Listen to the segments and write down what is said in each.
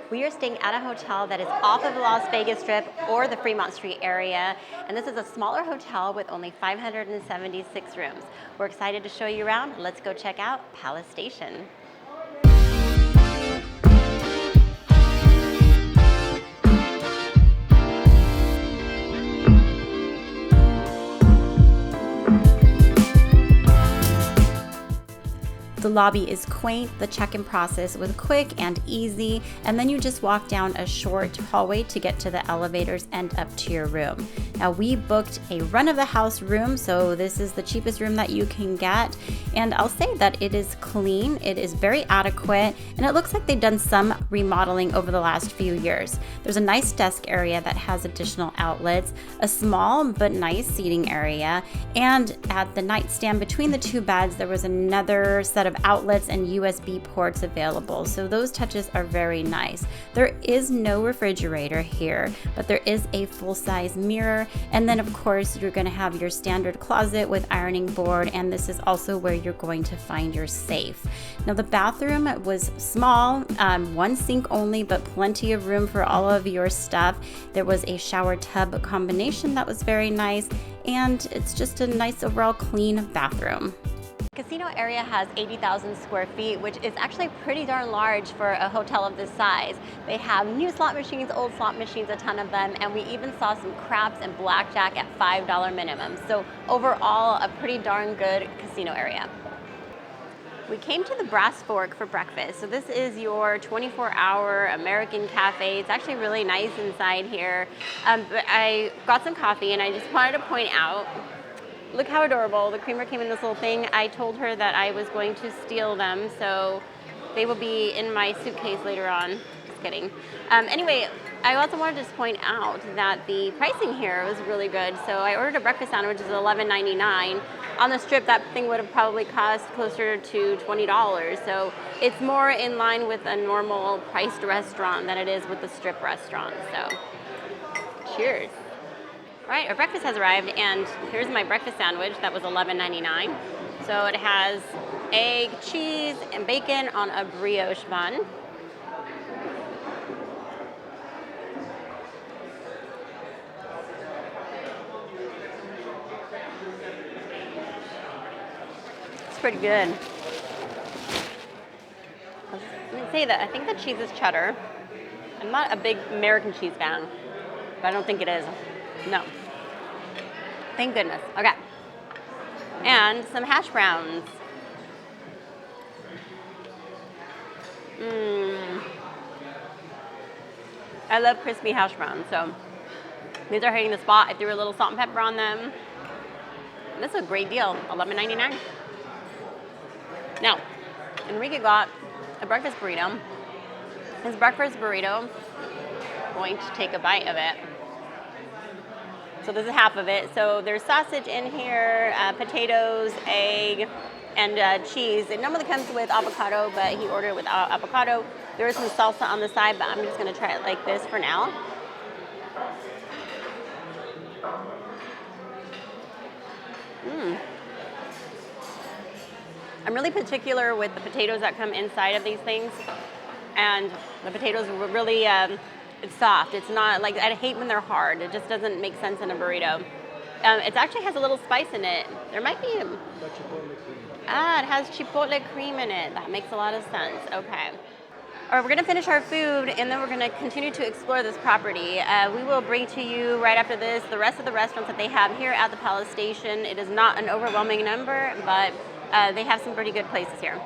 We are staying at a hotel that is off of the Las Vegas Strip or the Fremont Street area, and this is a smaller hotel with only 576 rooms. We're excited to show you around. Let's go check out Palace Station. The lobby is quaint, the check-in process was quick and easy, and then you just walk down a short hallway to get to the elevators and up to your room. Now we booked a run-of-the-house room, so this is the cheapest room that you can get, and I'll say that it is clean, it is very adequate, and it looks like they've done some remodeling over the last few years. There's a nice desk area that has additional outlets, a small but nice seating area, and at the nightstand between the two beds there was another set of outlets and USB ports available, so those touches are very nice. There is no refrigerator here, but there is a full-size mirror, and then of course you're going to have your standard closet with ironing board, and this is also where you're going to find your safe. Now the bathroom was small, one sink only, but plenty of room for all of your stuff. There was a shower tub combination that was very nice, and it's just a nice overall clean bathroom. Casino area has 80,000 square feet, which is actually pretty darn large for a hotel of this size. They have new slot machines, old slot machines, a ton of them, and we even saw some craps and blackjack at $5 minimum. So overall, a pretty darn good casino area. We came to the Brass Fork for breakfast. So this is your 24-hour American cafe. It's actually really nice inside here. But I got some coffee, and I just wanted to point out, look how adorable. The creamer came in this little thing. I told her that I was going to steal them, so they will be in my suitcase later on. Just kidding. Anyway, I also wanted to just point out that the pricing here was really good. So I ordered a breakfast sandwich, which is $11.99. On the Strip, that thing would have probably cost closer to $20. So it's more in line with a normal priced restaurant than it is with the Strip restaurant. So cheers. All right, our breakfast has arrived, and here's my breakfast sandwich that was $11.99. So it has egg, cheese, and bacon on a brioche bun. It's pretty good. Let me say that I think the cheese is cheddar. I'm not a big American cheese fan, but I don't think it is. No. Thank goodness. Okay. And some hash browns. I love crispy hash browns, so these are hitting the spot. I threw a little salt and pepper on them. And this is a great deal, $11.99. Now, Enrique got a breakfast burrito. His breakfast burrito, I'm going to take a bite of it. So this is half of it. So there's sausage in here, potatoes, egg, and cheese. It normally comes with avocado, but he ordered it without avocado. There is some salsa on the side, but I'm just gonna try it like this for now. I'm really particular with the potatoes that come inside of these things. And the potatoes were really, it's soft. It's not like, I hate when they're hard. It just doesn't make sense in a burrito. It actually has a little spice in it. There might be, it has chipotle cream in it. That makes a lot of sense. Okay. All right, we're gonna finish our food, and then we're gonna continue to explore this property. We will bring to you right after this the rest of the restaurants that they have here at the Palace Station. It is not an overwhelming number, but they have some pretty good places here.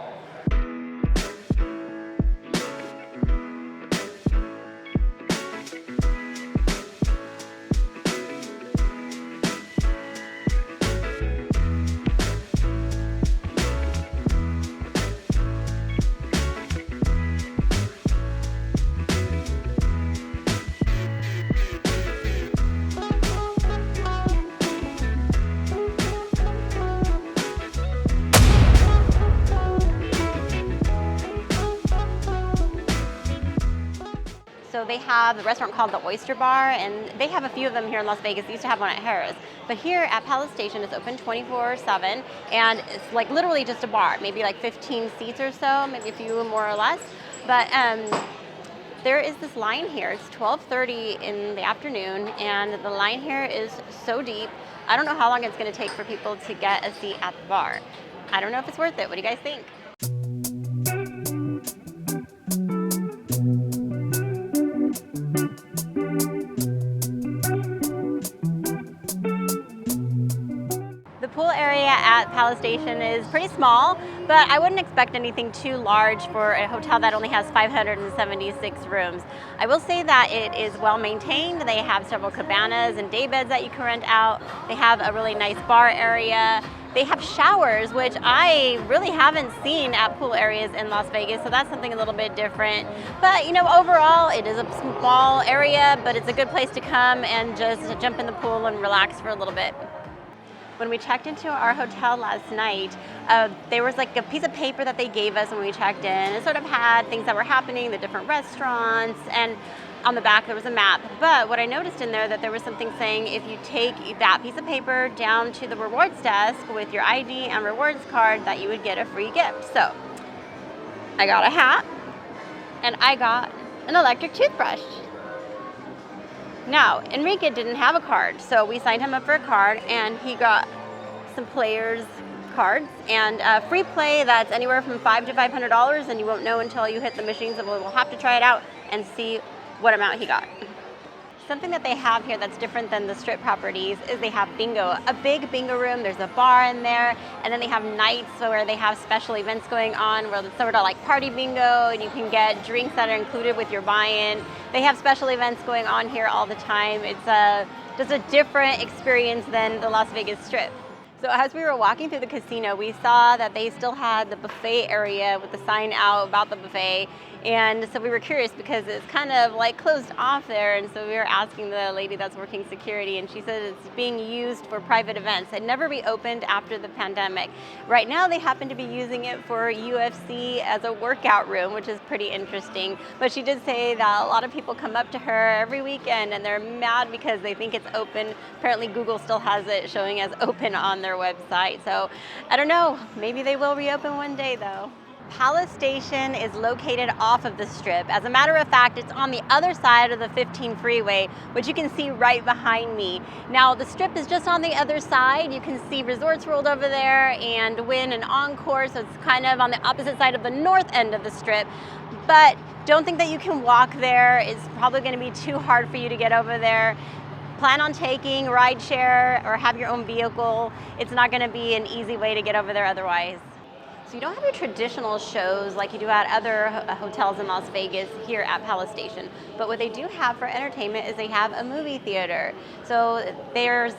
So they have a restaurant called the Oyster Bar, and they have a few of them here in Las Vegas. They used to have one at Harrah's. But here at Palace Station, it's open 24/7, and it's like literally just a bar, maybe like 15 seats or so, maybe a few more or less. But There is this line here. It's 12:30 in the afternoon, and the line here is so deep. I don't know how long it's going to take for people to get a seat at the bar. I don't know if it's worth it. What do you guys think? The pool area at Palace Station is pretty small, but I wouldn't expect anything too large for a hotel that only has 576 rooms. I will say that it is well maintained. They have several cabanas and day beds that you can rent out. They have a really nice bar area. They have showers, which I really haven't seen at pool areas in Las Vegas, so that's something a little bit different. But you know, overall, it is a small area, but it's a good place to come and just jump in the pool and relax for a little bit. When we checked into our hotel last night, there was like a piece of paper that they gave us when we checked in. It sort of had things that were happening, the different restaurants, and on the back there was a map. But what I noticed in there that there was something saying if you take that piece of paper down to the rewards desk with your ID and rewards card that you would get a free gift. So I got a hat and I got an electric toothbrush. Now, Enrique didn't have a card, so we signed him up for a card, and he got some players' cards and free play that's anywhere from $500 to $500, and you won't know until you hit the machines, and we'll have to try it out and see what amount he got. Something that they have here that's different than the Strip properties is they have bingo, a big bingo room. There's a bar in there, and then they have nights where they have special events going on where it's sort of like party bingo, and you can get drinks that are included with your buy-in. They have special events going on here all the time. It's just a different experience than the Las Vegas Strip. So as we were walking through the casino, we saw that they still had the buffet area with the sign out about the buffet. And so we were curious because it's kind of like closed off there. And so we were asking the lady that's working security, and she said it's being used for private events. It never reopened after the pandemic. Right now they happen to be using it for UFC as a workout room, which is pretty interesting. But she did say that a lot of people come up to her every weekend and they're mad because they think it's open. Apparently Google still has it showing as open on their website. So I don't know, maybe they will reopen one day though. Palace Station is located off of the Strip. As a matter of fact, it's on the other side of the 15 freeway, which you can see right behind me. Now, the Strip is just on the other side. You can see Resorts World over there and Wynn and Encore, so it's kind of on the opposite side of the north end of the Strip. But don't think that you can walk there. It's probably going to be too hard for you to get over there. Plan on taking rideshare or have your own vehicle. It's not going to be an easy way to get over there otherwise. So you don't have your traditional shows like you do at other hotels in Las Vegas here at Palace Station. But what they do have for entertainment is they have a movie theater. So there's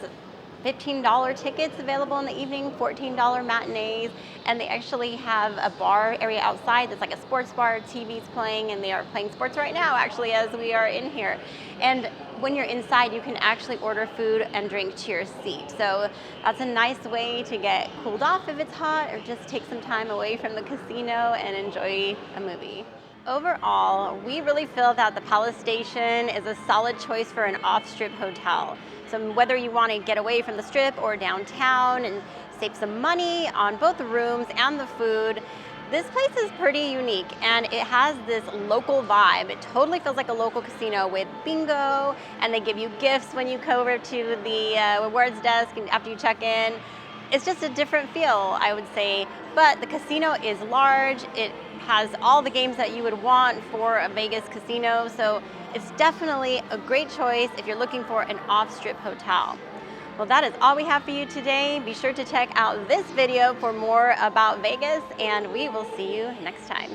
$15 tickets available in the evening, $14 matinees, and they actually have a bar area outside that's like a sports bar, TV's playing, and they are playing sports right now actually as we are in here. And when you're inside, you can actually order food and drink to your seat. So that's a nice way to get cooled off if it's hot, or just take some time away from the casino and enjoy a movie. Overall, we really feel that the Palace Station is a solid choice for an off-strip hotel. So whether you want to get away from the Strip or downtown and save some money on both the rooms and the food, this place is pretty unique, and it has this local vibe. It totally feels like a local casino with bingo, and they give you gifts when you go over to the rewards desk and after you check in. It's just a different feel, I would say. But the casino is large. It has all the games that you would want for a Vegas casino. So it's definitely a great choice if you're looking for an off-strip hotel. Well, that is all we have for you today. Be sure to check out this video for more about Vegas, and we will see you next time.